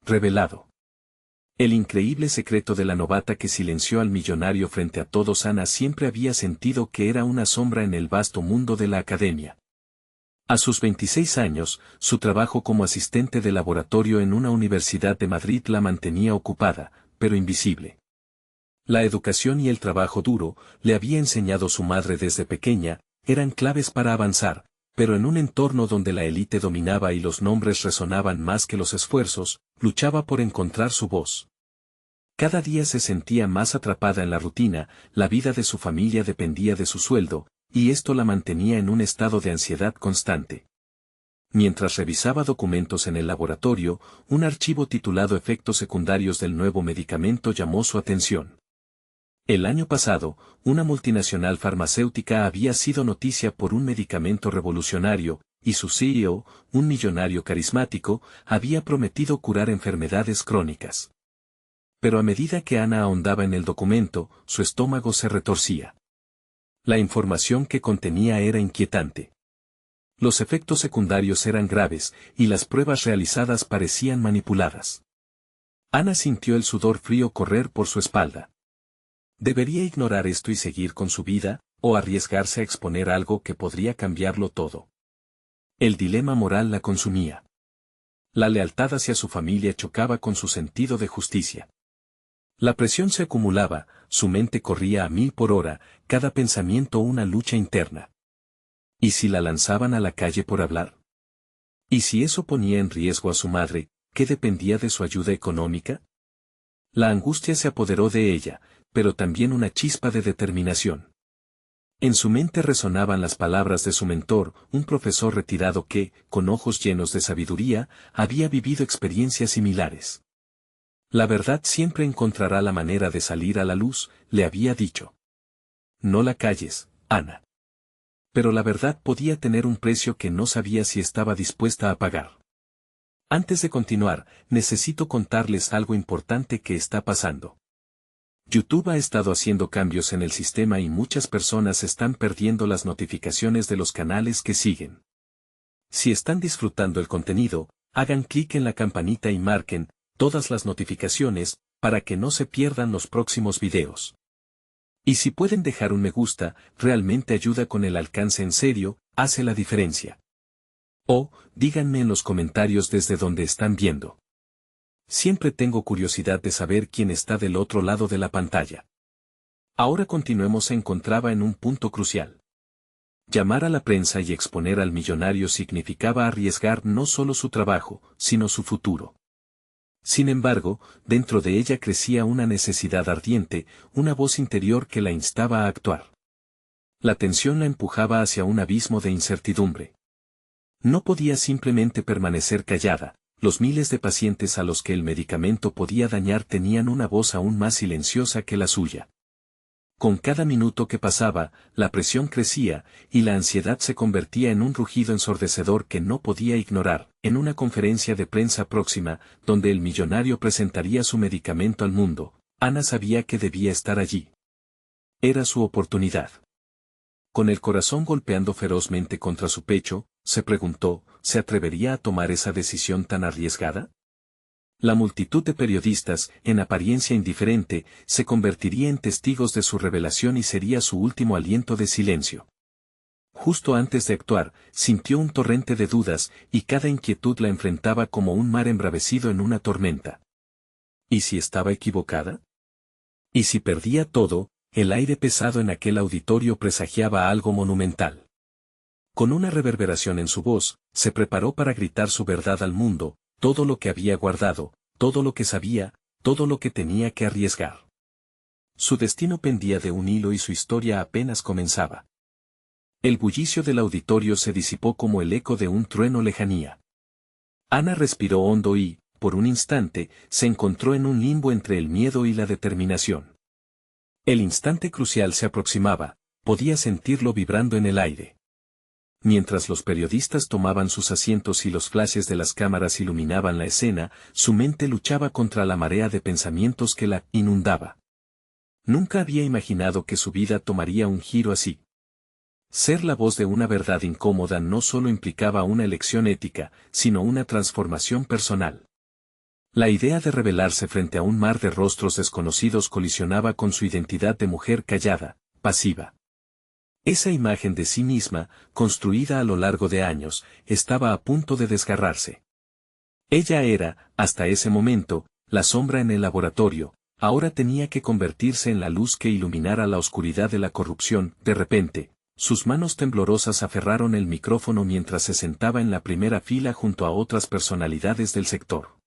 revelado. El increíble secreto de la novata que silenció al millonario frente a todos. Ana siempre había sentido que era una sombra en el vasto mundo de la academia. A sus 26 años, su trabajo como asistente de laboratorio en una universidad de Madrid la mantenía ocupada, pero invisible. La educación y el trabajo duro, le había enseñado su madre desde pequeña, eran claves para avanzar, pero en un entorno donde la élite dominaba y los nombres resonaban más que los esfuerzos, luchaba por encontrar su voz. Cada día se sentía más atrapada en la rutina, la vida de su familia dependía de su sueldo, y esto la mantenía en un estado de ansiedad constante. Mientras revisaba documentos en el laboratorio, un archivo titulado Efectos secundarios del nuevo medicamento llamó su atención. El año pasado, una multinacional farmacéutica había sido noticia por un medicamento revolucionario, y su CEO, un millonario carismático, había prometido curar enfermedades crónicas. Pero a medida que Ana ahondaba en el documento, su estómago se retorcía. La información que contenía era inquietante. Los efectos secundarios eran graves, y las pruebas realizadas parecían manipuladas. Ana sintió el sudor frío correr por su espalda. ¿Debería ignorar esto y seguir con su vida, o arriesgarse a exponer algo que podría cambiarlo todo? El dilema moral la consumía. La lealtad hacia su familia chocaba con su sentido de justicia. La presión se acumulaba, su mente corría a 1000 por hora, cada pensamiento una lucha interna. ¿Y si la lanzaban a la calle por hablar? ¿Y si eso ponía en riesgo a su madre, que dependía de su ayuda económica? La angustia se apoderó de ella, pero también una chispa de determinación. En su mente resonaban las palabras de su mentor, un profesor retirado que, con ojos llenos de sabiduría, había vivido experiencias similares. La verdad siempre encontrará la manera de salir a la luz, le había dicho. No la calles, Ana. Pero la verdad podía tener un precio que no sabía si estaba dispuesta a pagar. Antes de continuar, necesito contarles algo importante que está pasando. YouTube ha estado haciendo cambios en el sistema y muchas personas están perdiendo las notificaciones de los canales que siguen. Si están disfrutando el contenido, hagan clic en la campanita y marquen todas las notificaciones para que no se pierdan los próximos videos. Y si pueden dejar un me gusta, realmente ayuda con el alcance en serio, hace la diferencia. O, díganme en los comentarios desde donde están viendo. Siempre tengo curiosidad de saber quién está del otro lado de la pantalla. Ahora continuemos. Se encontraba en un punto crucial. Llamar a la prensa y exponer al millonario significaba arriesgar no solo su trabajo, sino su futuro. Sin embargo, dentro de ella crecía una necesidad ardiente, una voz interior que la instaba a actuar. La tensión la empujaba hacia un abismo de incertidumbre. No podía simplemente permanecer callada. Los miles de pacientes a los que el medicamento podía dañar tenían una voz aún más silenciosa que la suya. Con cada minuto que pasaba, la presión crecía, y la ansiedad se convertía en un rugido ensordecedor que no podía ignorar. En una conferencia de prensa próxima, donde el millonario presentaría su medicamento al mundo, Ana sabía que debía estar allí. Era su oportunidad. Con el corazón golpeando ferozmente contra su pecho, se preguntó, ¿se atrevería a tomar esa decisión tan arriesgada? La multitud de periodistas, en apariencia indiferente, se convertiría en testigos de su revelación y sería su último aliento de silencio. Justo antes de actuar, sintió un torrente de dudas, y cada inquietud la enfrentaba como un mar embravecido en una tormenta. ¿Y si estaba equivocada? ¿Y si perdía todo? El aire pesado en aquel auditorio presagiaba algo monumental. Con una reverberación en su voz, se preparó para gritar su verdad al mundo, todo lo que había guardado, todo lo que sabía, todo lo que tenía que arriesgar. Su destino pendía de un hilo y su historia apenas comenzaba. El bullicio del auditorio se disipó como el eco de un trueno lejanía. Ana respiró hondo y, por un instante, se encontró en un limbo entre el miedo y la determinación. El instante crucial se aproximaba, podía sentirlo vibrando en el aire. Mientras los periodistas tomaban sus asientos y los flashes de las cámaras iluminaban la escena, su mente luchaba contra la marea de pensamientos que la inundaba. Nunca había imaginado que su vida tomaría un giro así. Ser la voz de una verdad incómoda no solo implicaba una elección ética, sino una transformación personal. La idea de rebelarse frente a un mar de rostros desconocidos colisionaba con su identidad de mujer callada, pasiva. Esa imagen de sí misma, construida a lo largo de años, estaba a punto de desgarrarse. Ella era, hasta ese momento, la sombra en el laboratorio, ahora tenía que convertirse en la luz que iluminara la oscuridad de la corrupción. De repente, sus manos temblorosas aferraron el micrófono mientras se sentaba en la primera fila junto a otras personalidades del sector.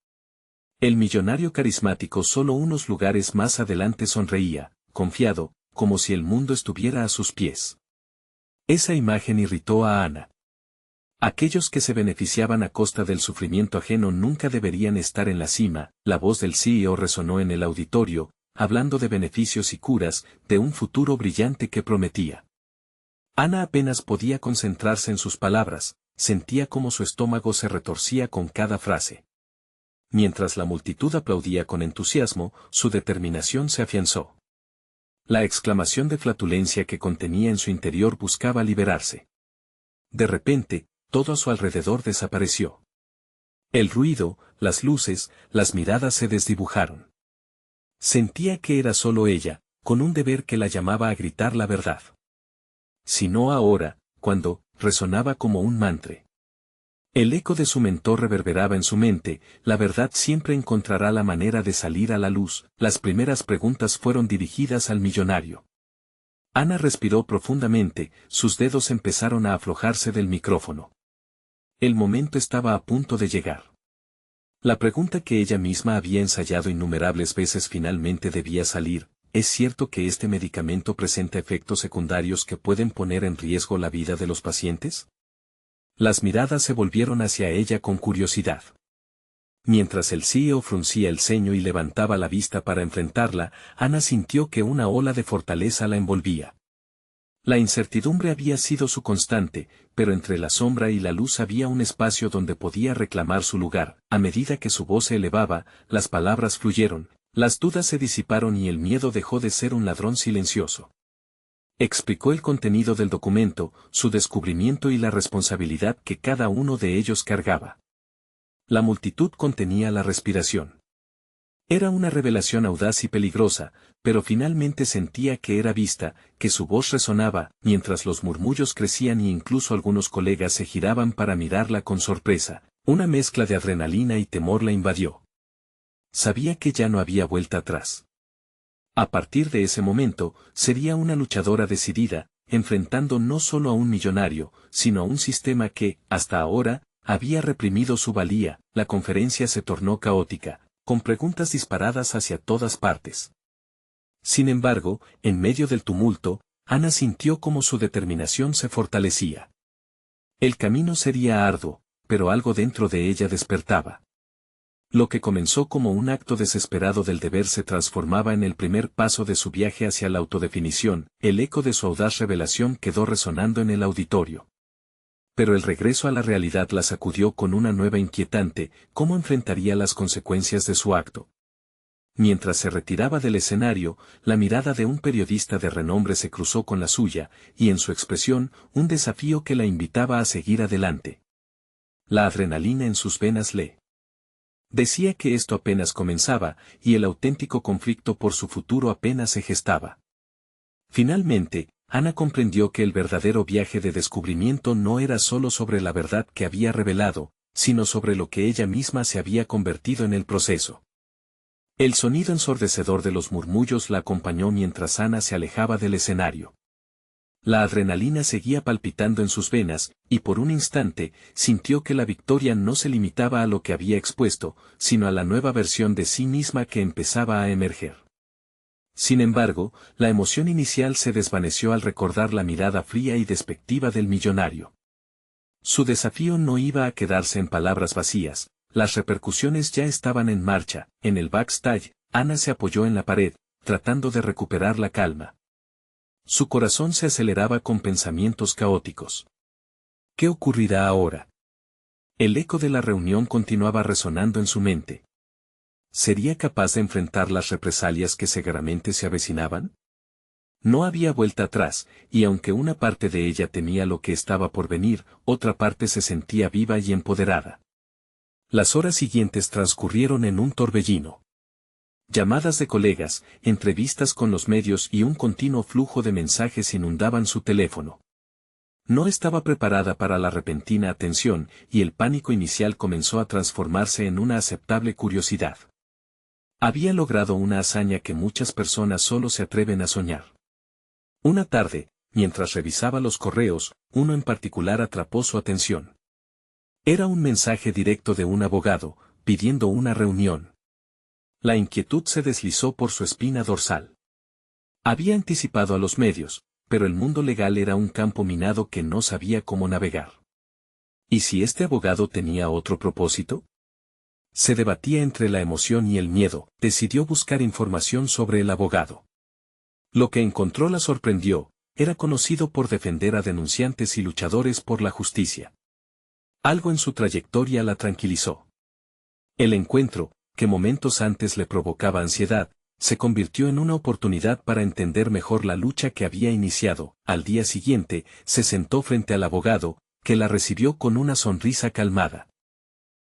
El millonario carismático solo unos lugares más adelante sonreía, confiado, como si el mundo estuviera a sus pies. Esa imagen irritó a Ana. Aquellos que se beneficiaban a costa del sufrimiento ajeno nunca deberían estar en la cima. La voz del CEO resonó en el auditorio, hablando de beneficios y curas, de un futuro brillante que prometía. Ana apenas podía concentrarse en sus palabras, sentía como su estómago se retorcía con cada frase. Mientras la multitud aplaudía con entusiasmo, su determinación se afianzó. La exclamación de flatulencia que contenía en su interior buscaba liberarse. De repente, todo a su alrededor desapareció. El ruido, las luces, las miradas se desdibujaron. Sentía que era solo ella, con un deber que la llamaba a gritar la verdad. Si no ahora, cuando, resonaba como un mantra. El eco de su mentor reverberaba en su mente, la verdad siempre encontrará la manera de salir a la luz. Las primeras preguntas fueron dirigidas al millonario. Ana respiró profundamente, sus dedos empezaron a aflojarse del micrófono. El momento estaba a punto de llegar. La pregunta que ella misma había ensayado innumerables veces finalmente debía salir: ¿es cierto que este medicamento presenta efectos secundarios que pueden poner en riesgo la vida de los pacientes? Las miradas se volvieron hacia ella con curiosidad. Mientras el CEO fruncía el ceño y levantaba la vista para enfrentarla, Ana sintió que una ola de fortaleza la envolvía. La incertidumbre había sido su constante, pero entre la sombra y la luz había un espacio donde podía reclamar su lugar. A medida que su voz se elevaba, las palabras fluyeron, las dudas se disiparon y el miedo dejó de ser un ladrón silencioso. Explicó el contenido del documento, su descubrimiento y la responsabilidad que cada uno de ellos cargaba. La multitud contenía la respiración. Era una revelación audaz y peligrosa, pero finalmente sentía que era vista, que su voz resonaba, mientras los murmullos crecían y incluso algunos colegas se giraban para mirarla con sorpresa. Una mezcla de adrenalina y temor la invadió. Sabía que ya no había vuelta atrás. A partir de ese momento, sería una luchadora decidida, enfrentando no solo a un millonario, sino a un sistema que, hasta ahora, había reprimido su valía. La conferencia se tornó caótica, con preguntas disparadas hacia todas partes. Sin embargo, en medio del tumulto, Ana sintió como su determinación se fortalecía. El camino sería arduo, pero algo dentro de ella despertaba. Lo que comenzó como un acto desesperado del deber se transformaba en el primer paso de su viaje hacia la autodefinición. El eco de su audaz revelación quedó resonando en el auditorio. Pero el regreso a la realidad la sacudió con una nueva inquietante: ¿cómo enfrentaría las consecuencias de su acto? Mientras se retiraba del escenario, la mirada de un periodista de renombre se cruzó con la suya, y en su expresión, un desafío que la invitaba a seguir adelante. La adrenalina en sus venas le decía que esto apenas comenzaba, y el auténtico conflicto por su futuro apenas se gestaba. Finalmente, Ana comprendió que el verdadero viaje de descubrimiento no era solo sobre la verdad que había revelado, sino sobre lo que ella misma se había convertido en el proceso. El sonido ensordecedor de los murmullos la acompañó mientras Ana se alejaba del escenario. La adrenalina seguía palpitando en sus venas, y por un instante, sintió que la victoria no se limitaba a lo que había expuesto, sino a la nueva versión de sí misma que empezaba a emerger. Sin embargo, la emoción inicial se desvaneció al recordar la mirada fría y despectiva del millonario. Su desafío no iba a quedarse en palabras vacías, las repercusiones ya estaban en marcha. En el backstage, Ana se apoyó en la pared, tratando de recuperar la calma. Su corazón se aceleraba con pensamientos caóticos. ¿Qué ocurrirá ahora? El eco de la reunión continuaba resonando en su mente. ¿Sería capaz de enfrentar las represalias que seguramente se avecinaban? No había vuelta atrás, y aunque una parte de ella temía lo que estaba por venir, otra parte se sentía viva y empoderada. Las horas siguientes transcurrieron en un torbellino. Llamadas de colegas, entrevistas con los medios y un continuo flujo de mensajes inundaban su teléfono. No estaba preparada para la repentina atención, y el pánico inicial comenzó a transformarse en una aceptable curiosidad. Había logrado una hazaña que muchas personas solo se atreven a soñar. Una tarde, mientras revisaba los correos, uno en particular atrapó su atención. Era un mensaje directo de un abogado, pidiendo una reunión. La inquietud se deslizó por su espina dorsal. Había anticipado a los medios, pero el mundo legal era un campo minado que no sabía cómo navegar. ¿Y si este abogado tenía otro propósito? Se debatía entre la emoción y el miedo, decidió buscar información sobre el abogado. Lo que encontró la sorprendió, era conocido por defender a denunciantes y luchadores por la justicia. Algo en su trayectoria la tranquilizó. El encuentro, que momentos antes le provocaba ansiedad, se convirtió en una oportunidad para entender mejor la lucha que había iniciado. Al día siguiente, se sentó frente al abogado, que la recibió con una sonrisa calmada.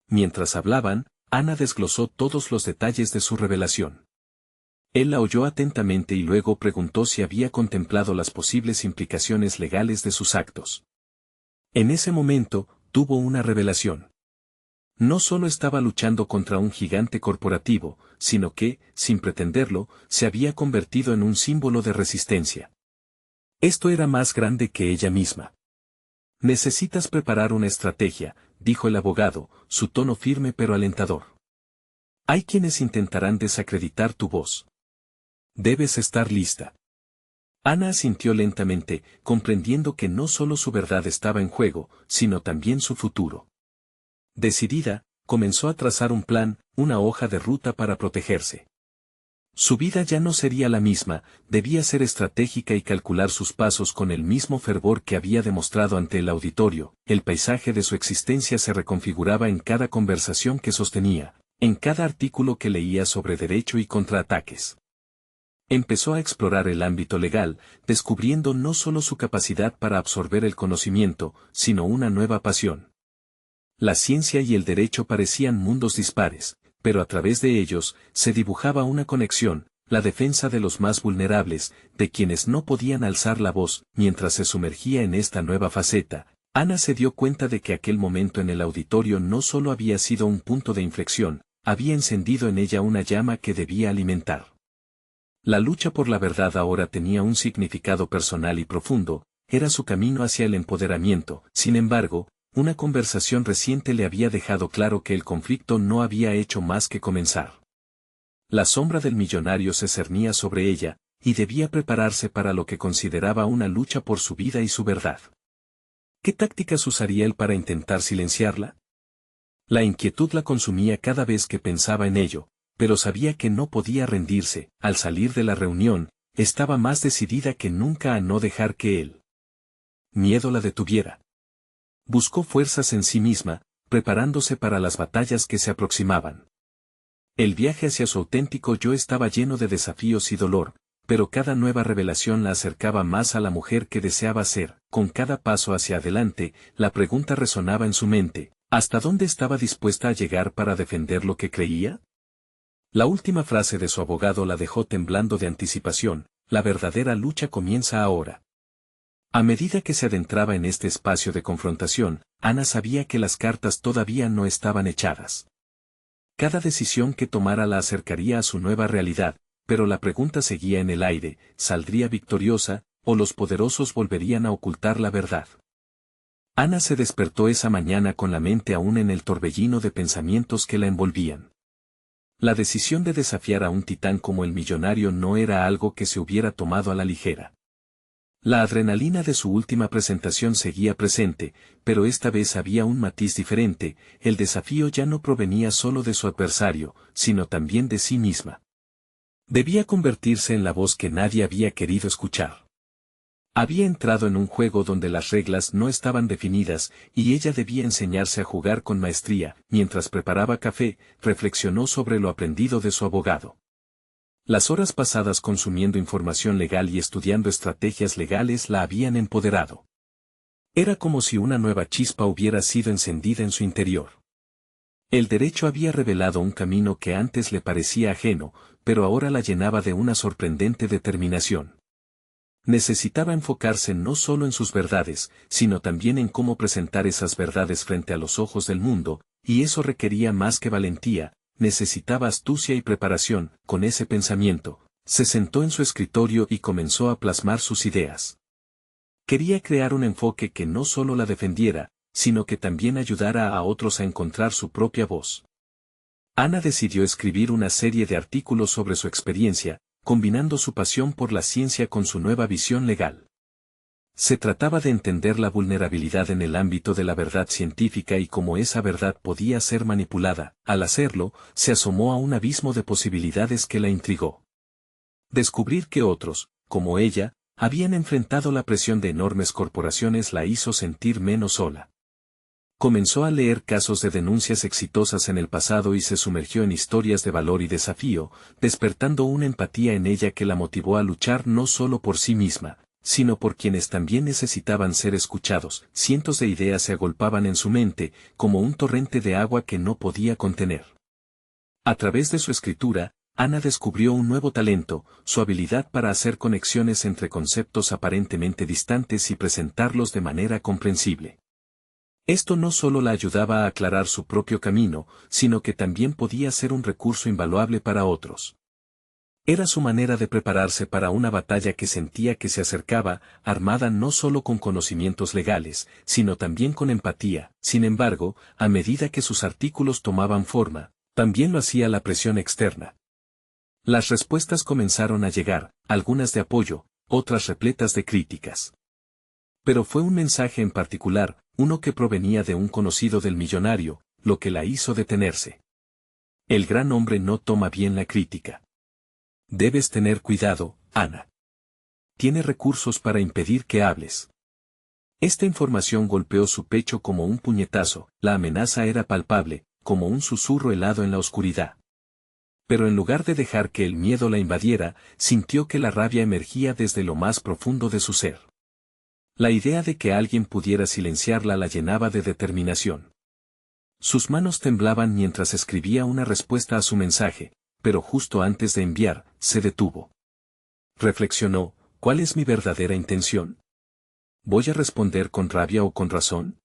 Mientras hablaban, Ana desglosó todos los detalles de su revelación. Él la oyó atentamente y luego preguntó si había contemplado las posibles implicaciones legales de sus actos. En ese momento, tuvo una revelación. No solo estaba luchando contra un gigante corporativo, sino que, sin pretenderlo, se había convertido en un símbolo de resistencia. Esto era más grande que ella misma. Necesitas preparar una estrategia, dijo el abogado, su tono firme pero alentador. Hay quienes intentarán desacreditar tu voz. Debes estar lista. Ana asintió lentamente, comprendiendo que no solo su verdad estaba en juego, sino también su futuro. Decidida, comenzó a trazar un plan, una hoja de ruta para protegerse. Su vida ya no sería la misma, debía ser estratégica y calcular sus pasos con el mismo fervor que había demostrado ante el auditorio. El paisaje de su existencia se reconfiguraba en cada conversación que sostenía, en cada artículo que leía sobre derecho y contraataques. Empezó a explorar el ámbito legal, descubriendo no solo su capacidad para absorber el conocimiento, sino una nueva pasión. La ciencia y el derecho parecían mundos dispares, pero a través de ellos se dibujaba una conexión, la defensa de los más vulnerables, de quienes no podían alzar la voz. Mientras se sumergía en esta nueva faceta, Ana se dio cuenta de que aquel momento en el auditorio no solo había sido un punto de inflexión, había encendido en ella una llama que debía alimentar. La lucha por la verdad ahora tenía un significado personal y profundo, era su camino hacia el empoderamiento. Sin embargo, una conversación reciente le había dejado claro que el conflicto no había hecho más que comenzar. La sombra del millonario se cernía sobre ella, y debía prepararse para lo que consideraba una lucha por su vida y su verdad. ¿Qué tácticas usaría él para intentar silenciarla? La inquietud la consumía cada vez que pensaba en ello, pero sabía que no podía rendirse. Al salir de la reunión, estaba más decidida que nunca a no dejar que el miedo la detuviera. Buscó fuerzas en sí misma, preparándose para las batallas que se aproximaban. El viaje hacia su auténtico yo estaba lleno de desafíos y dolor, pero cada nueva revelación la acercaba más a la mujer que deseaba ser. Con cada paso hacia adelante, la pregunta resonaba en su mente: ¿hasta dónde estaba dispuesta a llegar para defender lo que creía? La última frase de su abogado la dejó temblando de anticipación: la verdadera lucha comienza ahora. A medida que se adentraba en este espacio de confrontación, Ana sabía que las cartas todavía no estaban echadas. Cada decisión que tomara la acercaría a su nueva realidad, pero la pregunta seguía en el aire: ¿saldría victoriosa, o los poderosos volverían a ocultar la verdad? Ana se despertó esa mañana con la mente aún en el torbellino de pensamientos que la envolvían. La decisión de desafiar a un titán como el millonario no era algo que se hubiera tomado a la ligera. La adrenalina de su última presentación seguía presente, pero esta vez había un matiz diferente: el desafío ya no provenía solo de su adversario, sino también de sí misma. Debía convertirse en la voz que nadie había querido escuchar. Había entrado en un juego donde las reglas no estaban definidas, y ella debía enseñarse a jugar con maestría. Mientras preparaba café, reflexionó sobre lo aprendido de su abogado. Las horas pasadas consumiendo información legal y estudiando estrategias legales la habían empoderado. Era como si una nueva chispa hubiera sido encendida en su interior. El derecho había revelado un camino que antes le parecía ajeno, pero ahora la llenaba de una sorprendente determinación. Necesitaba enfocarse no solo en sus verdades, sino también en cómo presentar esas verdades frente a los ojos del mundo, y eso requería más que valentía, necesitaba astucia y preparación. Con ese pensamiento, se sentó en su escritorio y comenzó a plasmar sus ideas. Quería crear un enfoque que no solo la defendiera, sino que también ayudara a otros a encontrar su propia voz. Ana decidió escribir una serie de artículos sobre su experiencia, combinando su pasión por la ciencia con su nueva visión legal. Se trataba de entender la vulnerabilidad en el ámbito de la verdad científica y cómo esa verdad podía ser manipulada. Al hacerlo, se asomó a un abismo de posibilidades que la intrigó. Descubrir que otros, como ella, habían enfrentado la presión de enormes corporaciones la hizo sentir menos sola. Comenzó a leer casos de denuncias exitosas en el pasado y se sumergió en historias de valor y desafío, despertando una empatía en ella que la motivó a luchar no solo por sí misma, sino por quienes también necesitaban ser escuchados. Cientos de ideas se agolpaban en su mente, como un torrente de agua que no podía contener. A través de su escritura, Ana descubrió un nuevo talento, su habilidad para hacer conexiones entre conceptos aparentemente distantes y presentarlos de manera comprensible. Esto no solo la ayudaba a aclarar su propio camino, sino que también podía ser un recurso invaluable para otros. Era su manera de prepararse para una batalla que sentía que se acercaba, armada no solo con conocimientos legales, sino también con empatía. Sin embargo, a medida que sus artículos tomaban forma, también lo hacía la presión externa. Las respuestas comenzaron a llegar, algunas de apoyo, otras repletas de críticas. Pero fue un mensaje en particular, uno que provenía de un conocido del millonario, lo que la hizo detenerse. El gran hombre no toma bien la crítica. Debes tener cuidado, Ana. Tiene recursos para impedir que hables. Esta información golpeó su pecho como un puñetazo, la amenaza era palpable, como un susurro helado en la oscuridad. Pero en lugar de dejar que el miedo la invadiera, sintió que la rabia emergía desde lo más profundo de su ser. La idea de que alguien pudiera silenciarla la llenaba de determinación. Sus manos temblaban mientras escribía una respuesta a su mensaje, pero justo antes de enviar, se detuvo. Reflexionó, ¿cuál es mi verdadera intención? ¿Voy a responder con rabia o con razón?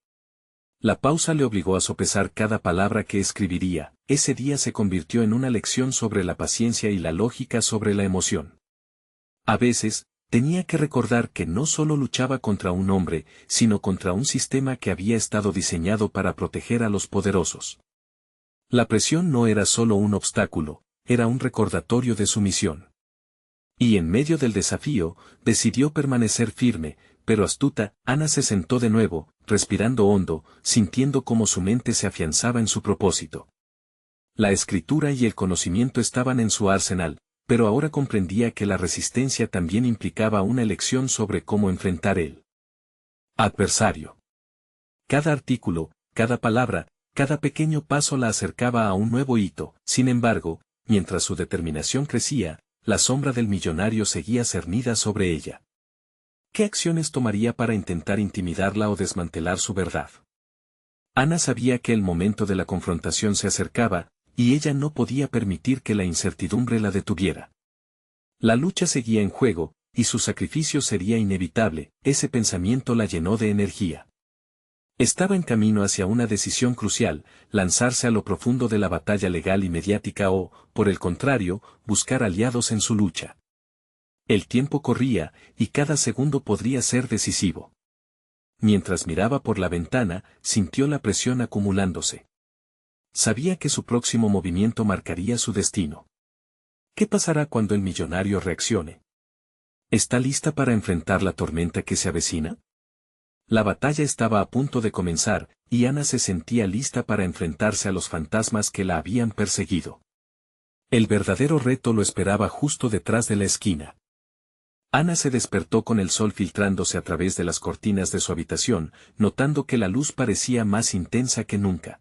La pausa le obligó a sopesar cada palabra que escribiría. Ese día se convirtió en una lección sobre la paciencia y la lógica sobre la emoción. A veces, tenía que recordar que no solo luchaba contra un hombre, sino contra un sistema que había estado diseñado para proteger a los poderosos. La presión no era solo un obstáculo, era un recordatorio de su misión. Y en medio del desafío, decidió permanecer firme, pero astuta. Ana se sentó de nuevo, respirando hondo, sintiendo cómo su mente se afianzaba en su propósito. La escritura y el conocimiento estaban en su arsenal, pero ahora comprendía que la resistencia también implicaba una elección sobre cómo enfrentar el adversario. Cada artículo, cada palabra, cada pequeño paso la acercaba a un nuevo hito. Sin embargo, mientras su determinación crecía, la sombra del millonario seguía cernida sobre ella. ¿Qué acciones tomaría para intentar intimidarla o desmantelar su verdad? Ana sabía que el momento de la confrontación se acercaba, y ella no podía permitir que la incertidumbre la detuviera. La lucha seguía en juego, y su sacrificio sería inevitable. Ese pensamiento la llenó de energía. Estaba en camino hacia una decisión crucial, lanzarse a lo profundo de la batalla legal y mediática o, por el contrario, buscar aliados en su lucha. El tiempo corría, y cada segundo podría ser decisivo. Mientras miraba por la ventana, sintió la presión acumulándose. Sabía que su próximo movimiento marcaría su destino. ¿Qué pasará cuando el millonario reaccione? ¿Está lista para enfrentar la tormenta que se avecina? La batalla estaba a punto de comenzar, y Ana se sentía lista para enfrentarse a los fantasmas que la habían perseguido. El verdadero reto lo esperaba justo detrás de la esquina. Ana se despertó con el sol filtrándose a través de las cortinas de su habitación, notando que la luz parecía más intensa que nunca.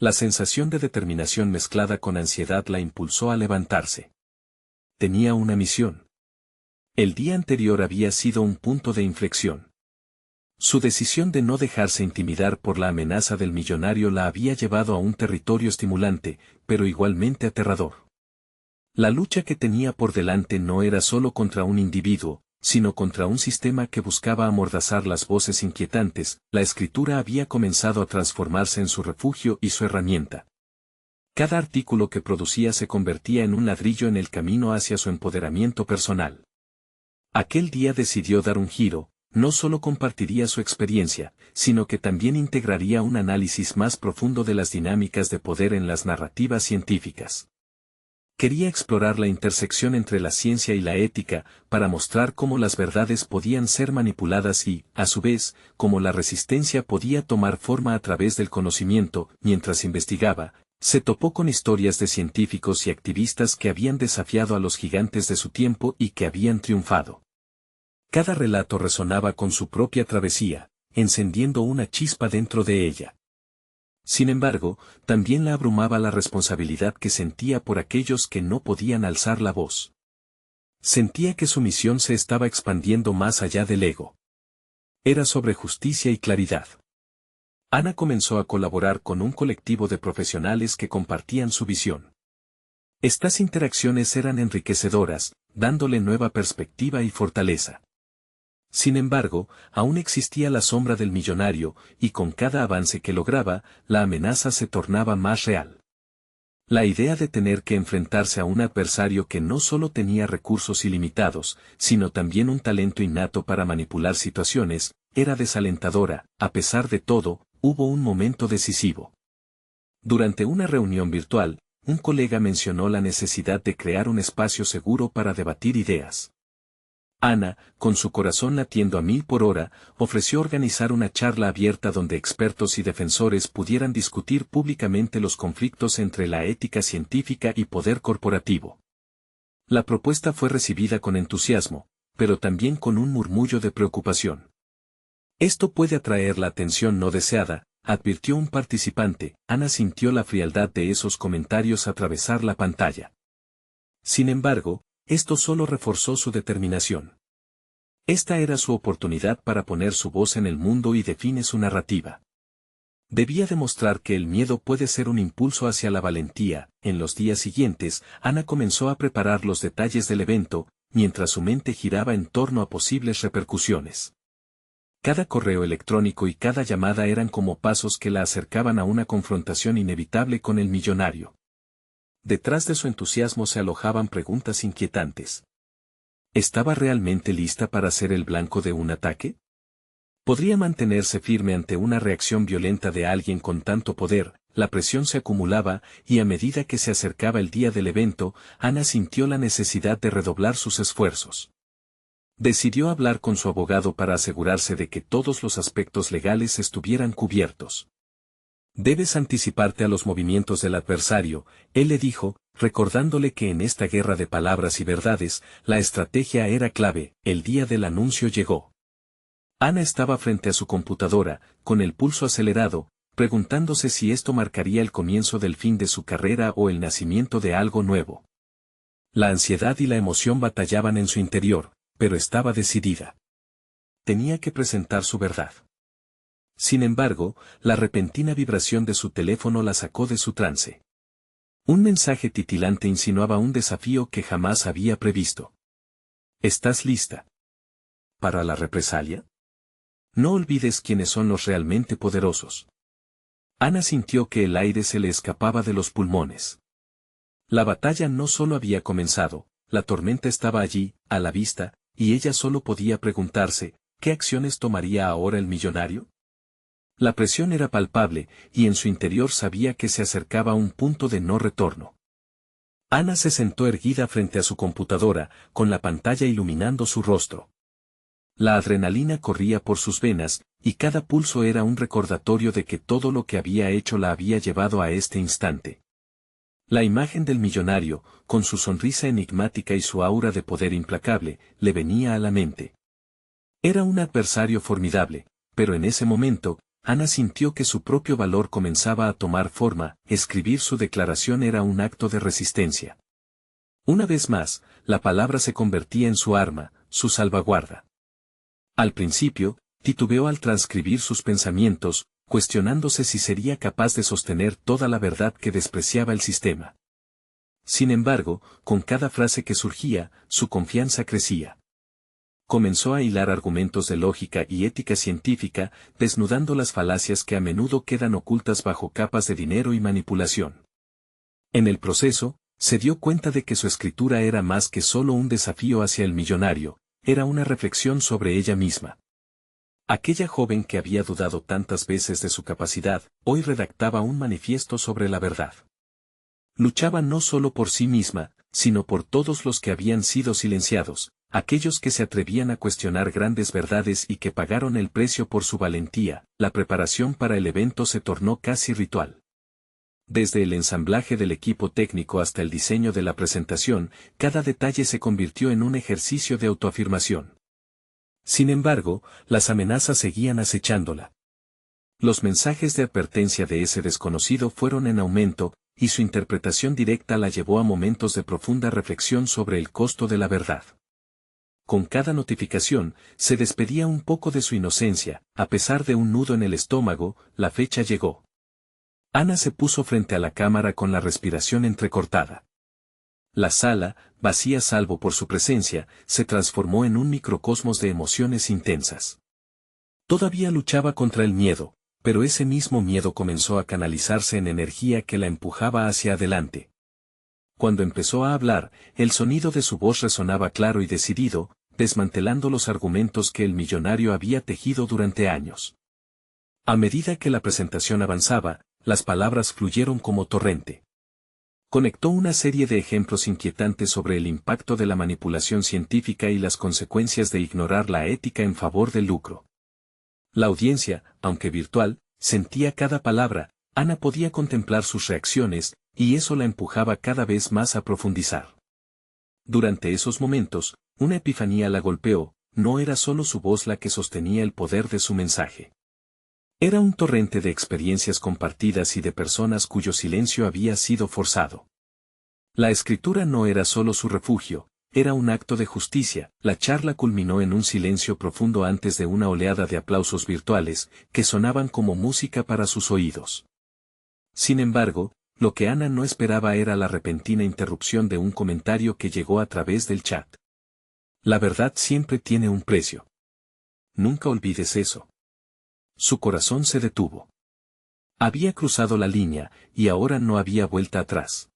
La sensación de determinación mezclada con ansiedad la impulsó a levantarse. Tenía una misión. El día anterior había sido un punto de inflexión. Su decisión de no dejarse intimidar por la amenaza del millonario la había llevado a un territorio estimulante, pero igualmente aterrador. La lucha que tenía por delante no era solo contra un individuo, sino contra un sistema que buscaba amordazar las voces inquietantes. La escritura había comenzado a transformarse en su refugio y su herramienta. Cada artículo que producía se convertía en un ladrillo en el camino hacia su empoderamiento personal. Aquel día decidió dar un giro. No solo compartiría su experiencia, sino que también integraría un análisis más profundo de las dinámicas de poder en las narrativas científicas. Quería explorar la intersección entre la ciencia y la ética, para mostrar cómo las verdades podían ser manipuladas y, a su vez, cómo la resistencia podía tomar forma a través del conocimiento. Mientras investigaba, se topó con historias de científicos y activistas que habían desafiado a los gigantes de su tiempo y que habían triunfado. Cada relato resonaba con su propia travesía, encendiendo una chispa dentro de ella. Sin embargo, también la abrumaba la responsabilidad que sentía por aquellos que no podían alzar la voz. Sentía que su misión se estaba expandiendo más allá del ego. Era sobre justicia y claridad. Ana comenzó a colaborar con un colectivo de profesionales que compartían su visión. Estas interacciones eran enriquecedoras, dándole nueva perspectiva y fortaleza. Sin embargo, aún existía la sombra del millonario, y con cada avance que lograba, la amenaza se tornaba más real. La idea de tener que enfrentarse a un adversario que no solo tenía recursos ilimitados, sino también un talento innato para manipular situaciones, era desalentadora. A pesar de todo, hubo un momento decisivo. Durante una reunión virtual, un colega mencionó la necesidad de crear un espacio seguro para debatir ideas. Ana, con su corazón latiendo a 1000 por hora, ofreció organizar una charla abierta donde expertos y defensores pudieran discutir públicamente los conflictos entre la ética científica y poder corporativo. La propuesta fue recibida con entusiasmo, pero también con un murmullo de preocupación. Esto puede atraer la atención no deseada, advirtió un participante. Ana sintió la frialdad de esos comentarios atravesar la pantalla. Sin embargo, esto solo reforzó su determinación. Esta era su oportunidad para poner su voz en el mundo y define su narrativa. Debía demostrar que el miedo puede ser un impulso hacia la valentía. En los días siguientes, Ana comenzó a preparar los detalles del evento, mientras su mente giraba en torno a posibles repercusiones. Cada correo electrónico y cada llamada eran como pasos que la acercaban a una confrontación inevitable con el millonario. Detrás de su entusiasmo se alojaban preguntas inquietantes. ¿Estaba realmente lista para ser el blanco de un ataque? ¿Podría mantenerse firme ante una reacción violenta de alguien con tanto poder? La presión se acumulaba, y a medida que se acercaba el día del evento, Ana sintió la necesidad de redoblar sus esfuerzos. Decidió hablar con su abogado para asegurarse de que todos los aspectos legales estuvieran cubiertos. Debes anticiparte a los movimientos del adversario, él le dijo, recordándole que en esta guerra de palabras y verdades, la estrategia era clave. El día del anuncio llegó. Ana estaba frente a su computadora, con el pulso acelerado, preguntándose si esto marcaría el comienzo del fin de su carrera o el nacimiento de algo nuevo. La ansiedad y la emoción batallaban en su interior, pero estaba decidida. Tenía que presentar su verdad. Sin embargo, la repentina vibración de su teléfono la sacó de su trance. Un mensaje titilante insinuaba un desafío que jamás había previsto. ¿Estás lista para la represalia? No olvides quiénes son los realmente poderosos. Ana sintió que el aire se le escapaba de los pulmones. La batalla no solo había comenzado, la tormenta estaba allí, a la vista, y ella solo podía preguntarse, ¿qué acciones tomaría ahora el millonario? La presión era palpable, y en su interior sabía que se acercaba a un punto de no retorno. Ana se sentó erguida frente a su computadora, con la pantalla iluminando su rostro. La adrenalina corría por sus venas, y cada pulso era un recordatorio de que todo lo que había hecho la había llevado a este instante. La imagen del millonario, con su sonrisa enigmática y su aura de poder implacable, le venía a la mente. Era un adversario formidable, pero en ese momento, Ana sintió que su propio valor comenzaba a tomar forma. Escribir su declaración era un acto de resistencia. Una vez más, la palabra se convertía en su arma, su salvaguarda. Al principio, titubeó al transcribir sus pensamientos, cuestionándose si sería capaz de sostener toda la verdad que despreciaba el sistema. Sin embargo, con cada frase que surgía, su confianza crecía. Comenzó a hilar argumentos de lógica y ética científica, desnudando las falacias que a menudo quedan ocultas bajo capas de dinero y manipulación. En el proceso, se dio cuenta de que su escritura era más que solo un desafío hacia el millonario, era una reflexión sobre ella misma. Aquella joven que había dudado tantas veces de su capacidad, hoy redactaba un manifiesto sobre la verdad. Luchaba no solo por sí misma, sino por todos los que habían sido silenciados, aquellos que se atrevían a cuestionar grandes verdades y que pagaron el precio por su valentía. La preparación para el evento se tornó casi ritual. Desde el ensamblaje del equipo técnico hasta el diseño de la presentación, cada detalle se convirtió en un ejercicio de autoafirmación. Sin embargo, las amenazas seguían acechándola. Los mensajes de advertencia de ese desconocido fueron en aumento, y su interpretación directa la llevó a momentos de profunda reflexión sobre el costo de la verdad. Con cada notificación, se despedía un poco de su inocencia, a pesar de un nudo en el estómago. La fecha llegó. Ana se puso frente a la cámara con la respiración entrecortada. La sala, vacía salvo por su presencia, se transformó en un microcosmos de emociones intensas. Todavía luchaba contra el miedo, pero ese mismo miedo comenzó a canalizarse en energía que la empujaba hacia adelante. Cuando empezó a hablar, el sonido de su voz resonaba claro y decidido, desmantelando los argumentos que el millonario había tejido durante años. A medida que la presentación avanzaba, las palabras fluyeron como torrente. Conectó una serie de ejemplos inquietantes sobre el impacto de la manipulación científica y las consecuencias de ignorar la ética en favor del lucro. La audiencia, aunque virtual, sentía cada palabra. Ana podía contemplar sus reacciones, y eso la empujaba cada vez más a profundizar. Durante esos momentos, una epifanía la golpeó. No era solo su voz la que sostenía el poder de su mensaje. Era un torrente de experiencias compartidas y de personas cuyo silencio había sido forzado. La escritura no era solo su refugio, era un acto de justicia. La charla culminó en un silencio profundo antes de una oleada de aplausos virtuales, que sonaban como música para sus oídos. Sin embargo, lo que Ana no esperaba era la repentina interrupción de un comentario que llegó a través del chat. La verdad siempre tiene un precio. Nunca olvides eso. Su corazón se detuvo. Había cruzado la línea, y ahora no había vuelta atrás.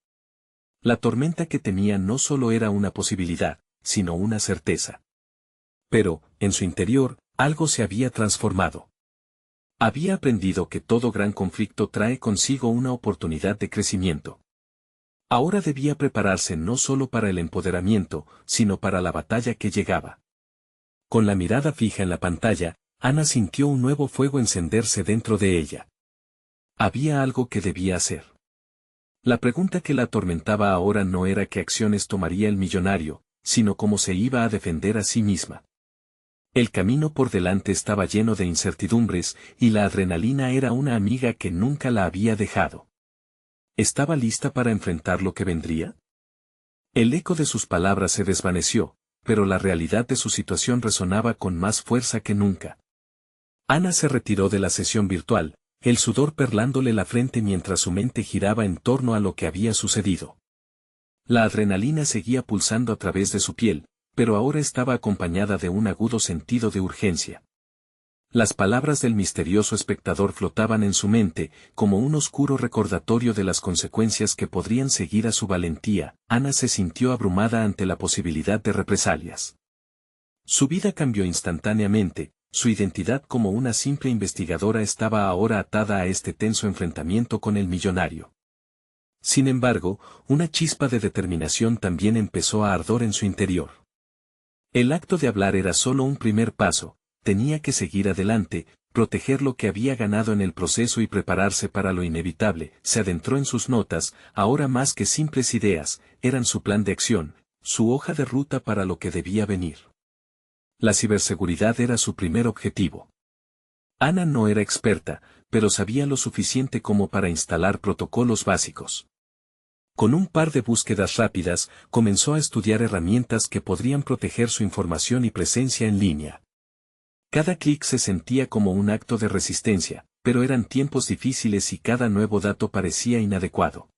La tormenta que temía no solo era una posibilidad, sino una certeza. Pero, en su interior, algo se había transformado. Había aprendido que todo gran conflicto trae consigo una oportunidad de crecimiento. Ahora debía prepararse no solo para el empoderamiento, sino para la batalla que llegaba. Con la mirada fija en la pantalla, Ana sintió un nuevo fuego encenderse dentro de ella. Había algo que debía hacer. La pregunta que la atormentaba ahora no era qué acciones tomaría el millonario, sino cómo se iba a defender a sí misma. El camino por delante estaba lleno de incertidumbres, y la adrenalina era una amiga que nunca la había dejado. ¿Estaba lista para enfrentar lo que vendría? El eco de sus palabras se desvaneció, pero la realidad de su situación resonaba con más fuerza que nunca. Ana se retiró de la sesión virtual, el sudor perlándole la frente mientras su mente giraba en torno a lo que había sucedido. La adrenalina seguía pulsando a través de su piel, pero ahora estaba acompañada de un agudo sentido de urgencia. Las palabras del misterioso espectador flotaban en su mente, como un oscuro recordatorio de las consecuencias que podrían seguir a su valentía. Ana se sintió abrumada ante la posibilidad de represalias. Su vida cambió instantáneamente. Su identidad como una simple investigadora estaba ahora atada a este tenso enfrentamiento con el millonario. Sin embargo, una chispa de determinación también empezó a ardor en su interior. El acto de hablar era solo un primer paso, tenía que seguir adelante, proteger lo que había ganado en el proceso y prepararse para lo inevitable. Se adentró en sus notas, ahora más que simples ideas, eran su plan de acción, su hoja de ruta para lo que debía venir. La ciberseguridad era su primer objetivo. Ana no era experta, pero sabía lo suficiente como para instalar protocolos básicos. Con un par de búsquedas rápidas, comenzó a estudiar herramientas que podrían proteger su información y presencia en línea. Cada clic se sentía como un acto de resistencia, pero eran tiempos difíciles y cada nuevo dato parecía inadecuado.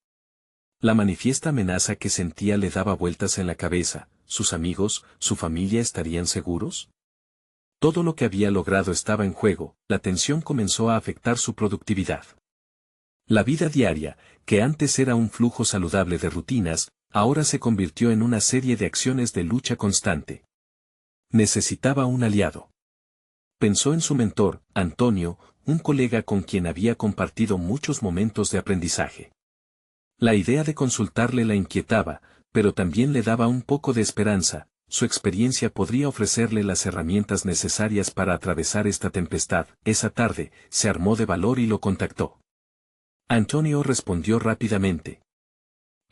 La manifiesta amenaza que sentía le daba vueltas en la cabeza. ¿Sus amigos, su familia estarían seguros? Todo lo que había logrado estaba en juego. La tensión comenzó a afectar su productividad. La vida diaria, que antes era un flujo saludable de rutinas, ahora se convirtió en una serie de acciones de lucha constante. Necesitaba un aliado. Pensó en su mentor, Antonio, un colega con quien había compartido muchos momentos de aprendizaje. La idea de consultarle la inquietaba, pero también le daba un poco de esperanza. Su experiencia podría ofrecerle las herramientas necesarias para atravesar esta tempestad. Esa tarde, se armó de valor y lo contactó. Antonio respondió rápidamente.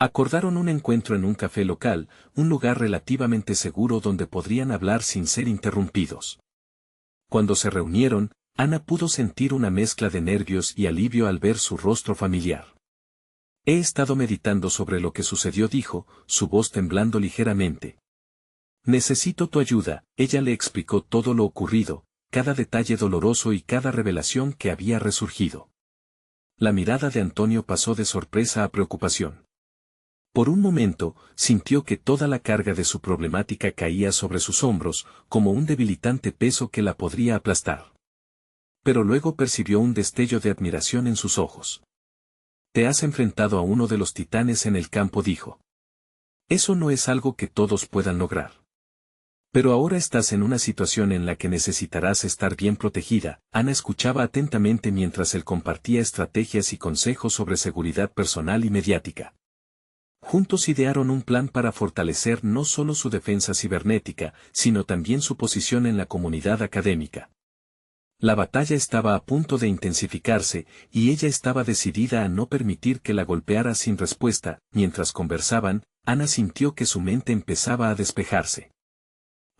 Acordaron un encuentro en un café local, un lugar relativamente seguro donde podrían hablar sin ser interrumpidos. Cuando se reunieron, Ana pudo sentir una mezcla de nervios y alivio al ver su rostro familiar. He estado meditando sobre lo que sucedió, dijo, su voz temblando ligeramente. Necesito tu ayuda. Ella le explicó todo lo ocurrido, cada detalle doloroso y cada revelación que había resurgido. La mirada de Antonio pasó de sorpresa a preocupación. Por un momento, sintió que toda la carga de su problemática caía sobre sus hombros, como un debilitante peso que la podría aplastar. Pero luego percibió un destello de admiración en sus ojos. Te has enfrentado a uno de los titanes en el campo, dijo. Eso no es algo que todos puedan lograr. Pero ahora estás en una situación en la que necesitarás estar bien protegida. Ana escuchaba atentamente mientras él compartía estrategias y consejos sobre seguridad personal y mediática. Juntos idearon un plan para fortalecer no solo su defensa cibernética, sino también su posición en la comunidad académica. La batalla estaba a punto de intensificarse, y ella estaba decidida a no permitir que la golpeara sin respuesta. Mientras conversaban, Ana sintió que su mente empezaba a despejarse.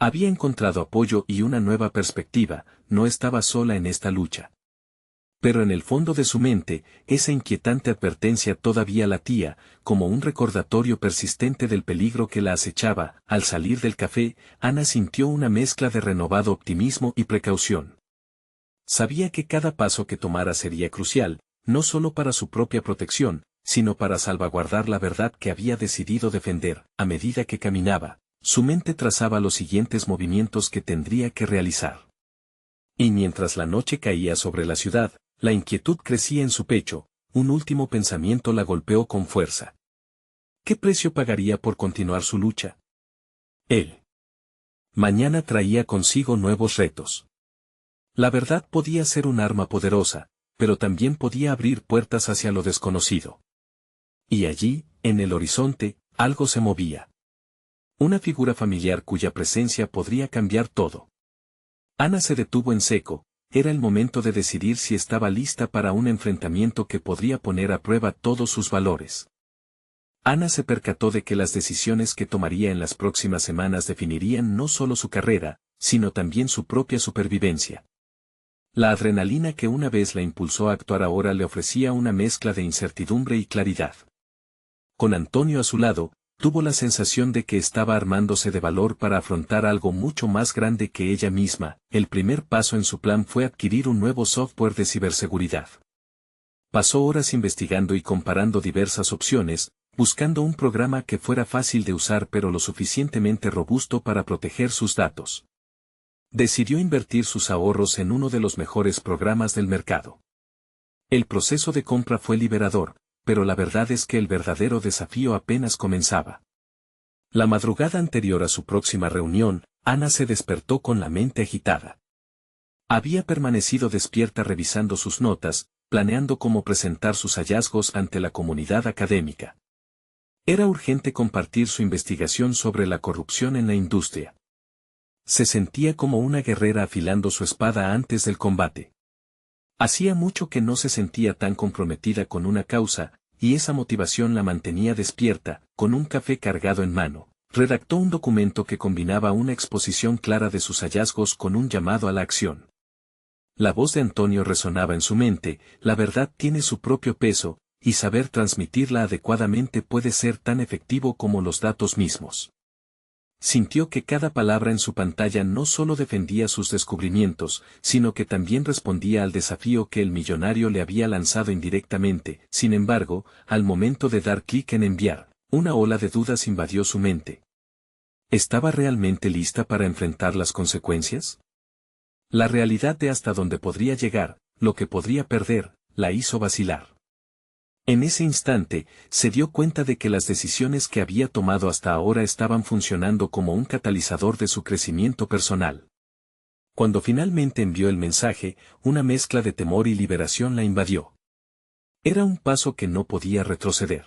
Había encontrado apoyo y una nueva perspectiva, no estaba sola en esta lucha. Pero en el fondo de su mente, esa inquietante advertencia todavía latía, como un recordatorio persistente del peligro que la acechaba. Al salir del café, Ana sintió una mezcla de renovado optimismo y precaución. Sabía que cada paso que tomara sería crucial, no solo para su propia protección, sino para salvaguardar la verdad que había decidido defender. A medida que caminaba, su mente trazaba los siguientes movimientos que tendría que realizar. Y mientras la noche caía sobre la ciudad, la inquietud crecía en su pecho. Un último pensamiento la golpeó con fuerza. ¿Qué precio pagaría por continuar su lucha? Él. Mañana traía consigo nuevos retos. La verdad podía ser un arma poderosa, pero también podía abrir puertas hacia lo desconocido. Y allí, en el horizonte, algo se movía. Una figura familiar cuya presencia podría cambiar todo. Ana se detuvo en seco. Era el momento de decidir si estaba lista para un enfrentamiento que podría poner a prueba todos sus valores. Ana se percató de que las decisiones que tomaría en las próximas semanas definirían no solo su carrera, sino también su propia supervivencia. La adrenalina que una vez la impulsó a actuar ahora le ofrecía una mezcla de incertidumbre y claridad. Con Antonio a su lado, tuvo la sensación de que estaba armándose de valor para afrontar algo mucho más grande que ella misma. El primer paso en su plan fue adquirir un nuevo software de ciberseguridad. Pasó horas investigando y comparando diversas opciones, buscando un programa que fuera fácil de usar pero lo suficientemente robusto para proteger sus datos. Decidió invertir sus ahorros en uno de los mejores programas del mercado. El proceso de compra fue liberador, pero la verdad es que el verdadero desafío apenas comenzaba. La madrugada anterior a su próxima reunión, Ana se despertó con la mente agitada. Había permanecido despierta revisando sus notas, planeando cómo presentar sus hallazgos ante la comunidad académica. Era urgente compartir su investigación sobre la corrupción en la industria. Se sentía como una guerrera afilando su espada antes del combate. Hacía mucho que no se sentía tan comprometida con una causa, y esa motivación la mantenía despierta. Con un café cargado en mano, redactó un documento que combinaba una exposición clara de sus hallazgos con un llamado a la acción. La voz de Antonio resonaba en su mente: la verdad tiene su propio peso, y saber transmitirla adecuadamente puede ser tan efectivo como los datos mismos. Sintió que cada palabra en su pantalla no solo defendía sus descubrimientos, sino que también respondía al desafío que el millonario le había lanzado indirectamente. Sin embargo, al momento de dar clic en enviar, una ola de dudas invadió su mente. ¿Estaba realmente lista para enfrentar las consecuencias? La realidad de hasta dónde podría llegar, lo que podría perder, la hizo vacilar. En ese instante, se dio cuenta de que las decisiones que había tomado hasta ahora estaban funcionando como un catalizador de su crecimiento personal. Cuando finalmente envió el mensaje, una mezcla de temor y liberación la invadió. Era un paso que no podía retroceder.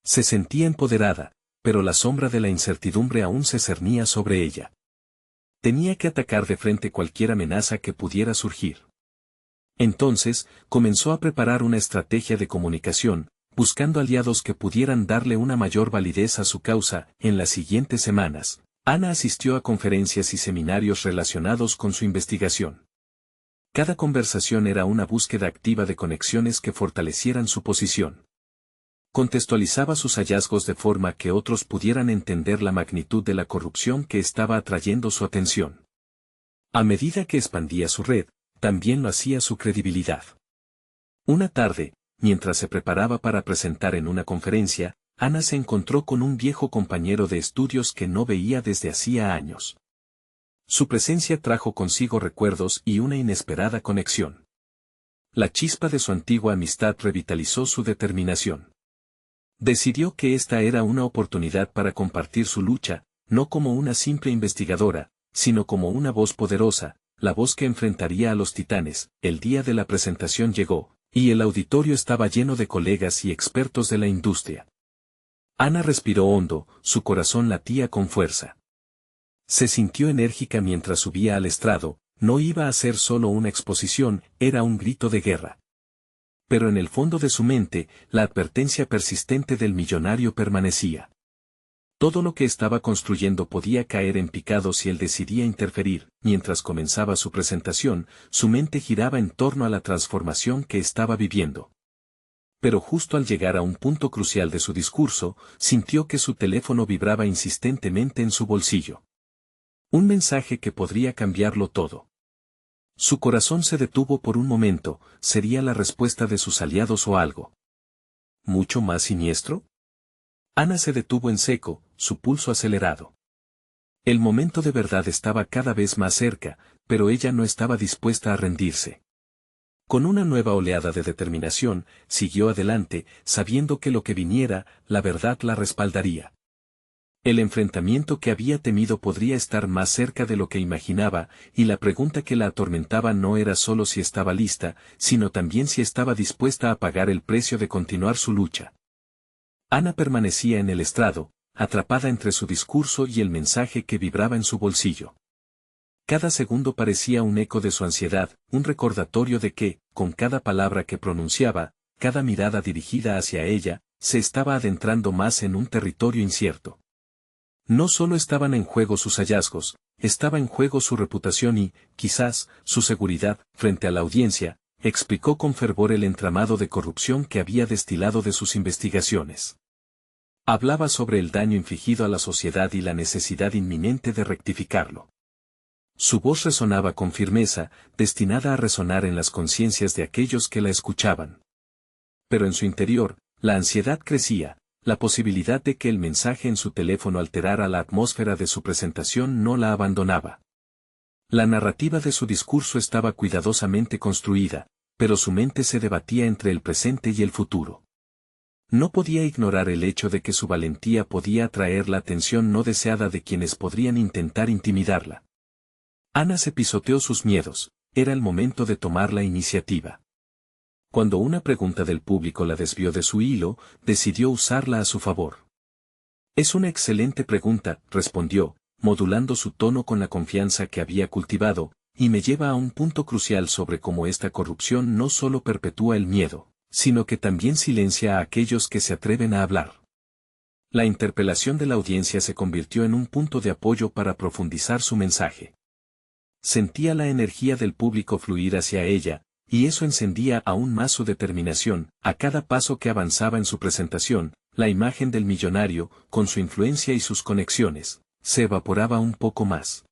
Se sentía empoderada, pero la sombra de la incertidumbre aún se cernía sobre ella. Tenía que atacar de frente cualquier amenaza que pudiera surgir. Entonces, comenzó a preparar una estrategia de comunicación, buscando aliados que pudieran darle una mayor validez a su causa. En las siguientes semanas, Ana asistió a conferencias y seminarios relacionados con su investigación. Cada conversación era una búsqueda activa de conexiones que fortalecieran su posición. Contextualizaba sus hallazgos de forma que otros pudieran entender la magnitud de la corrupción que estaba atrayendo su atención. A medida que expandía su red, también lo hacía su credibilidad. Una tarde, mientras se preparaba para presentar en una conferencia, Ana se encontró con un viejo compañero de estudios que no veía desde hacía años. Su presencia trajo consigo recuerdos y una inesperada conexión. La chispa de su antigua amistad revitalizó su determinación. Decidió que esta era una oportunidad para compartir su lucha, no como una simple investigadora, sino como una voz poderosa, la voz que enfrentaría a los titanes. El día de la presentación llegó, y el auditorio estaba lleno de colegas y expertos de la industria. Ana respiró hondo, su corazón latía con fuerza. Se sintió enérgica mientras subía al estrado, no iba a ser solo una exposición, era un grito de guerra. Pero en el fondo de su mente, la advertencia persistente del millonario permanecía. Todo lo que estaba construyendo podía caer en picado si él decidía interferir. Mientras comenzaba su presentación, su mente giraba en torno a la transformación que estaba viviendo. Pero justo al llegar a un punto crucial de su discurso, sintió que su teléfono vibraba insistentemente en su bolsillo. Un mensaje que podría cambiarlo todo. Su corazón se detuvo por un momento. ¿Sería la respuesta de sus aliados o algo mucho más siniestro? Ana se detuvo en seco, su pulso acelerado. El momento de verdad estaba cada vez más cerca, pero ella no estaba dispuesta a rendirse. Con una nueva oleada de determinación, siguió adelante, sabiendo que lo que viniera, la verdad la respaldaría. El enfrentamiento que había temido podría estar más cerca de lo que imaginaba, y la pregunta que la atormentaba no era solo si estaba lista, sino también si estaba dispuesta a pagar el precio de continuar su lucha. Ana permanecía en el estrado, atrapada entre su discurso y el mensaje que vibraba en su bolsillo. Cada segundo parecía un eco de su ansiedad, un recordatorio de que, con cada palabra que pronunciaba, cada mirada dirigida hacia ella, se estaba adentrando más en un territorio incierto. No solo estaban en juego sus hallazgos, estaba en juego su reputación y, quizás, su seguridad. Frente a la audiencia, explicó con fervor el entramado de corrupción que había destilado de sus investigaciones. Hablaba sobre el daño infligido a la sociedad y la necesidad inminente de rectificarlo. Su voz resonaba con firmeza, destinada a resonar en las conciencias de aquellos que la escuchaban. Pero en su interior, la ansiedad crecía, la posibilidad de que el mensaje en su teléfono alterara la atmósfera de su presentación no la abandonaba. La narrativa de su discurso estaba cuidadosamente construida, pero su mente se debatía entre el presente y el futuro. No podía ignorar el hecho de que su valentía podía atraer la atención no deseada de quienes podrían intentar intimidarla. Ana se pisoteó sus miedos, era el momento de tomar la iniciativa. Cuando una pregunta del público la desvió de su hilo, decidió usarla a su favor. Es una excelente pregunta, respondió, modulando su tono con la confianza que había cultivado, y me lleva a un punto crucial sobre cómo esta corrupción no solo perpetúa el miedo, sino que también silencia a aquellos que se atreven a hablar. La interpelación de la audiencia se convirtió en un punto de apoyo para profundizar su mensaje. Sentía la energía del público fluir hacia ella, y eso encendía aún más su determinación. A cada paso que avanzaba en su presentación, la imagen del millonario, con su influencia y sus conexiones, se evaporaba un poco más.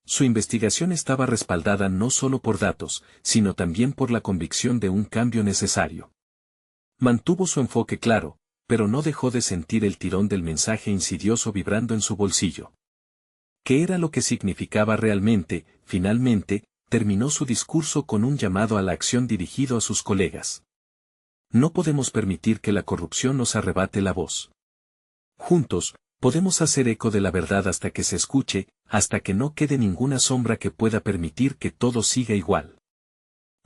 Su investigación estaba respaldada no solo por datos, sino también por la convicción de un cambio necesario. Mantuvo su enfoque claro, pero no dejó de sentir el tirón del mensaje insidioso vibrando en su bolsillo. ¿Qué era lo que significaba realmente? Finalmente, terminó su discurso con un llamado a la acción dirigido a sus colegas. No podemos permitir que la corrupción nos arrebate la voz. Juntos, podemos hacer eco de la verdad hasta que se escuche, hasta que no quede ninguna sombra que pueda permitir que todo siga igual.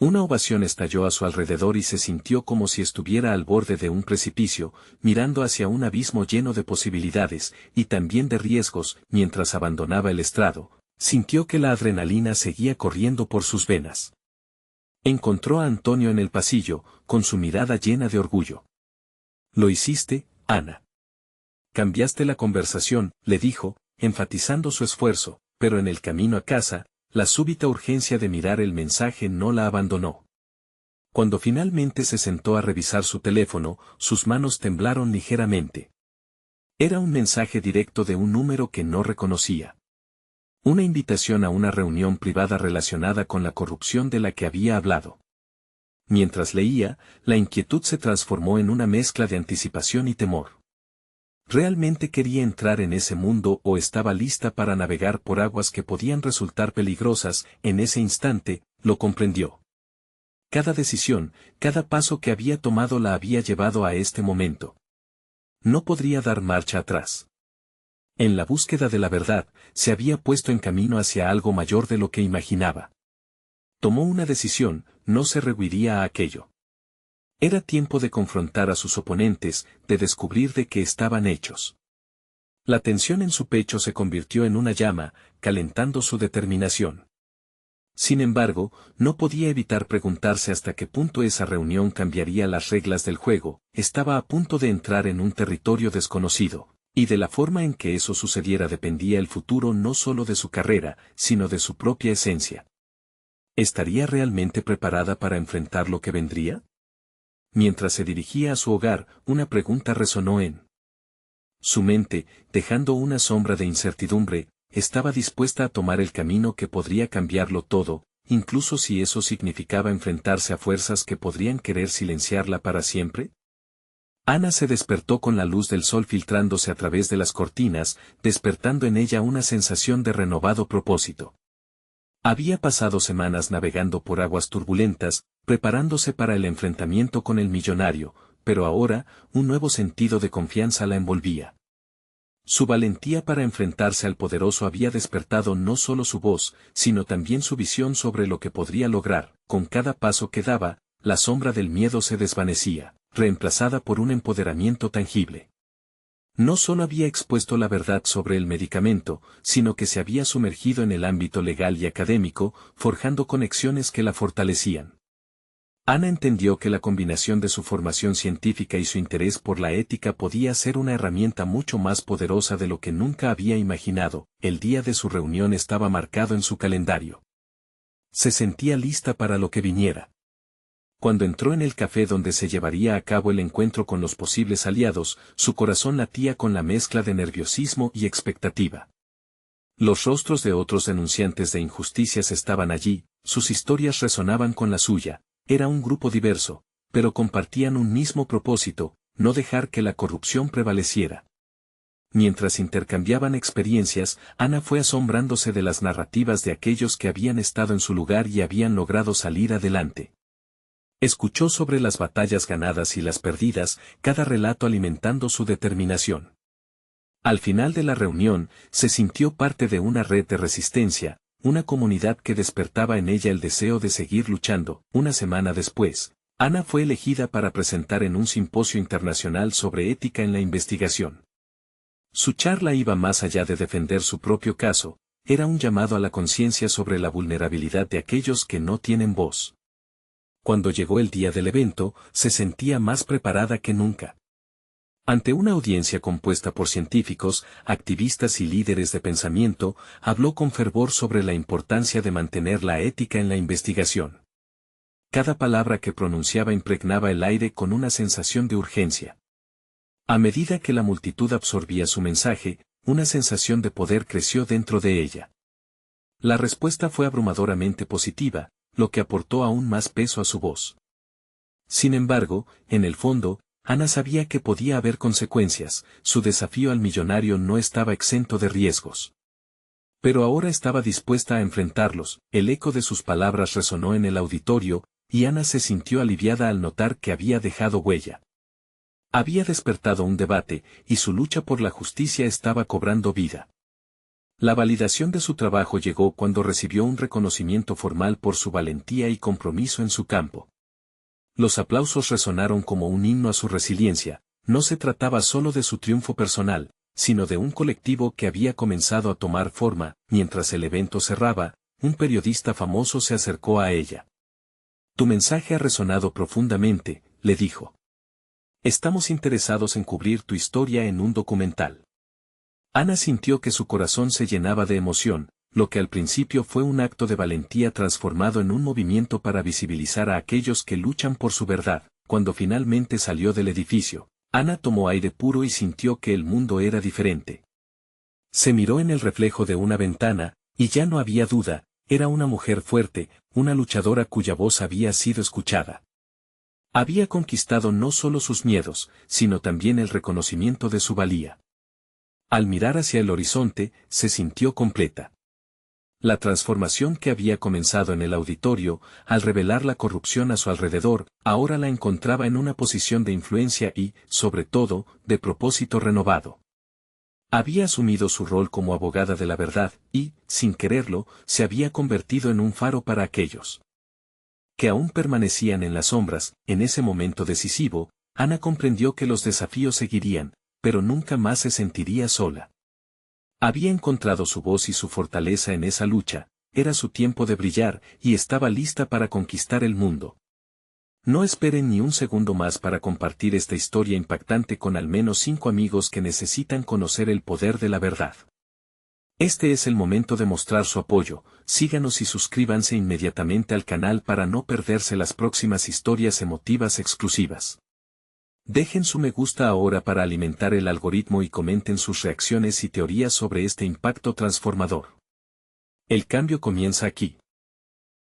Una ovación estalló a su alrededor y se sintió como si estuviera al borde de un precipicio, mirando hacia un abismo lleno de posibilidades, y también de riesgos. Mientras abandonaba el estrado, sintió que la adrenalina seguía corriendo por sus venas. Encontró a Antonio en el pasillo, con su mirada llena de orgullo. «Lo hiciste, Ana. Cambiaste la conversación», le dijo, enfatizando su esfuerzo, pero en el camino a casa, la súbita urgencia de mirar el mensaje no la abandonó. Cuando finalmente se sentó a revisar su teléfono, sus manos temblaron ligeramente. Era un mensaje directo de un número que no reconocía. Una invitación a una reunión privada relacionada con la corrupción de la que había hablado. Mientras leía, la inquietud se transformó en una mezcla de anticipación y temor. ¿Realmente quería entrar en ese mundo o estaba lista para navegar por aguas que podían resultar peligrosas? En ese instante, lo comprendió. Cada decisión, cada paso que había tomado la había llevado a este momento. No podría dar marcha atrás. En la búsqueda de la verdad, se había puesto en camino hacia algo mayor de lo que imaginaba. Tomó una decisión, no se rehuiría a aquello. Era tiempo de confrontar a sus oponentes, de descubrir de qué estaban hechos. La tensión en su pecho se convirtió en una llama, calentando su determinación. Sin embargo, no podía evitar preguntarse hasta qué punto esa reunión cambiaría las reglas del juego. Estaba a punto de entrar en un territorio desconocido, y de la forma en que eso sucediera dependía el futuro no solo de su carrera, sino de su propia esencia. ¿Estaría realmente preparada para enfrentar lo que vendría? Mientras se dirigía a su hogar, una pregunta resonó en su mente, dejando una sombra de incertidumbre. ¿Estaba dispuesta a tomar el camino que podría cambiarlo todo, incluso si eso significaba enfrentarse a fuerzas que podrían querer silenciarla para siempre? Ana se despertó con la luz del sol filtrándose a través de las cortinas, despertando en ella una sensación de renovado propósito. Había pasado semanas navegando por aguas turbulentas, preparándose para el enfrentamiento con el millonario, pero ahora, un nuevo sentido de confianza la envolvía. Su valentía para enfrentarse al poderoso había despertado no solo su voz, sino también su visión sobre lo que podría lograr. Con cada paso que daba, la sombra del miedo se desvanecía, reemplazada por un empoderamiento tangible. No solo había expuesto la verdad sobre el medicamento, sino que se había sumergido en el ámbito legal y académico, forjando conexiones que la fortalecían. Ana entendió que la combinación de su formación científica y su interés por la ética podía ser una herramienta mucho más poderosa de lo que nunca había imaginado. El día de su reunión estaba marcado en su calendario. Se sentía lista para lo que viniera. Cuando entró en el café donde se llevaría a cabo el encuentro con los posibles aliados, su corazón latía con la mezcla de nerviosismo y expectativa. Los rostros de otros denunciantes de injusticias estaban allí, sus historias resonaban con la suya. Era un grupo diverso, pero compartían un mismo propósito: no dejar que la corrupción prevaleciera. Mientras intercambiaban experiencias, Ana fue asombrándose de las narrativas de aquellos que habían estado en su lugar y habían logrado salir adelante. Escuchó sobre las batallas ganadas y las perdidas, cada relato alimentando su determinación. Al final de la reunión, se sintió parte de una red de resistencia, una comunidad que despertaba en ella el deseo de seguir luchando. Una semana después, Ana fue elegida para presentar en un simposio internacional sobre ética en la investigación. Su charla iba más allá de defender su propio caso, era un llamado a la conciencia sobre la vulnerabilidad de aquellos que no tienen voz. Cuando llegó el día del evento, se sentía más preparada que nunca. Ante una audiencia compuesta por científicos, activistas y líderes de pensamiento, habló con fervor sobre la importancia de mantener la ética en la investigación. Cada palabra que pronunciaba impregnaba el aire con una sensación de urgencia. A medida que la multitud absorbía su mensaje, una sensación de poder creció dentro de ella. La respuesta fue abrumadoramente positiva, lo que aportó aún más peso a su voz. Sin embargo, en el fondo, Ana sabía que podía haber consecuencias, su desafío al millonario no estaba exento de riesgos. Pero ahora estaba dispuesta a enfrentarlos, el eco de sus palabras resonó en el auditorio, y Ana se sintió aliviada al notar que había dejado huella. Había despertado un debate, y su lucha por la justicia estaba cobrando vida. La validación de su trabajo llegó cuando recibió un reconocimiento formal por su valentía y compromiso en su campo. Los aplausos resonaron como un himno a su resiliencia, no se trataba solo de su triunfo personal, sino de un colectivo que había comenzado a tomar forma. Mientras el evento cerraba, un periodista famoso se acercó a ella. «Tu mensaje ha resonado profundamente», le dijo. «Estamos interesados en cubrir tu historia en un documental». Ana sintió que su corazón se llenaba de emoción, lo que al principio fue un acto de valentía transformado en un movimiento para visibilizar a aquellos que luchan por su verdad. Cuando finalmente salió del edificio, Ana tomó aire puro y sintió que el mundo era diferente. Se miró en el reflejo de una ventana, y ya no había duda, era una mujer fuerte, una luchadora cuya voz había sido escuchada. Había conquistado no solo sus miedos, sino también el reconocimiento de su valía. Al mirar hacia el horizonte, se sintió completa. La transformación que había comenzado en el auditorio, al revelar la corrupción a su alrededor, ahora la encontraba en una posición de influencia y, sobre todo, de propósito renovado. Había asumido su rol como abogada de la verdad y, sin quererlo, se había convertido en un faro para aquellos que aún permanecían en las sombras. En ese momento decisivo, Ana comprendió que los desafíos seguirían, pero nunca más se sentiría sola. Había encontrado su voz y su fortaleza en esa lucha, era su tiempo de brillar y estaba lista para conquistar el mundo. No esperen ni un segundo más para compartir esta historia impactante con al menos 5 amigos que necesitan conocer el poder de la verdad. Este es el momento de mostrar su apoyo, síganos y suscríbanse inmediatamente al canal para no perderse las próximas historias emotivas exclusivas. Dejen su me gusta ahora para alimentar el algoritmo y comenten sus reacciones y teorías sobre este impacto transformador. El cambio comienza aquí.